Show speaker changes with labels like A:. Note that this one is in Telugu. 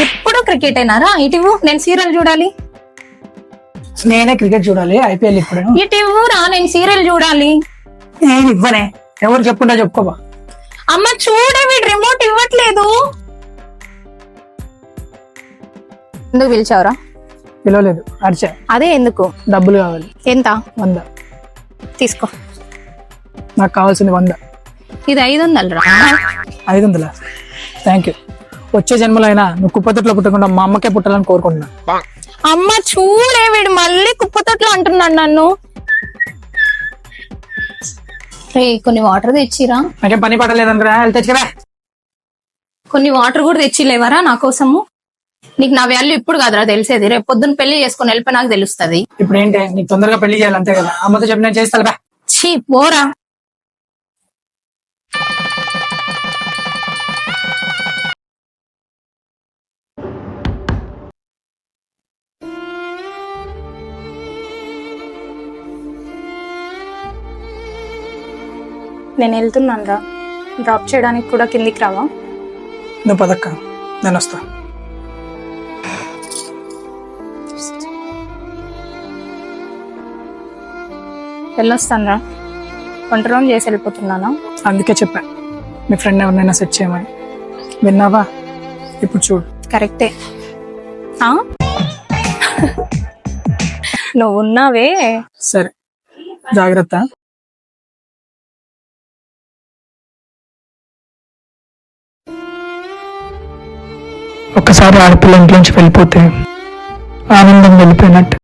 A: ఎప్పుడు క్రికెట్ అయినారా? ఇటు నేను సీరియల్ చూడాలి.
B: నేనే క్రికెట్ చూడాలి, ఐపీఎల్ ఇప్పుడు.
A: ఇటు రా, నేను సీరియల్ చూడాలి.
B: నేను ఇవ్వనే, ఎవరు చెప్పుకుంటా చెప్పుకోబా.
A: అమ్మ చూడే, వీడు రిమోట్ ఇవ్వట్లేదు. ఎందుకు పిలిచావురా?
B: పిలవలేదు, అరిచా.
A: అదే ఎందుకు?
B: డబ్బులు కావాలి.
A: ఎంత?
B: 100.
A: తీసుకో.
B: నాకు కావాల్సింది 100.
A: ఇది 500 రా.
B: 500? Thank you. వచ్చే జన్మలో అయినా నువ్వు కుప్పతొట్లో పుట్టకుండా మా అమ్మకే పుట్టాలని కోరుకుంటున్నా.
A: అమ్మ చూడే, వీడు మళ్ళీ కుప్పతొట్లో అంటున్నాడు నన్ను. రే, కొన్ని వాటర్ తెచ్చిరా.
B: నాకేం పని పడలేదంటారా, వెళ్ళి తెచ్చుకరా.
A: కొన్ని వాటర్ కూడా తెచ్చిలేవరా నా కోసము? నీకు నా వాల్యూ ఇప్పుడు కాదురా తెలిసేది, రేపు పొద్దున్న పెళ్లి చేసుకుని వెళ్ళిపోయి నాకు తెలుస్తుంది.
B: ఇప్పుడు ఏంటి, నీకు తొందరగా పెళ్లి చేయాలి అంతే కదా. అమ్మతో చెప్పి నేను చేస్తాను బా.
A: ఛీ పోరా. నేను వెళ్తున్నాను రా, డ్రాప్ చేయడానికి కూడా కిందికి రావా?
B: నువ్వు పదక్క, నేను వస్తా.
A: వెళ్ళొస్తాను రా, వంట రూమ్ చేసి వెళ్ళిపోతున్నానా?
B: అందుకే చెప్పా మీ ఫ్రెండ్ ఎవరినైనా సెట్ చేయమని. విన్నావా? ఇప్పుడు చూడు.
A: కరెక్టే. నువ్వు ఉన్నావే.
B: సరే, జాగ్రత్త. ఒక్కసారి ఆడపిల్ల ఇంట్లోంచి వెళ్ళిపోతే ఆనందం వెళ్ళిపోయినట్టు.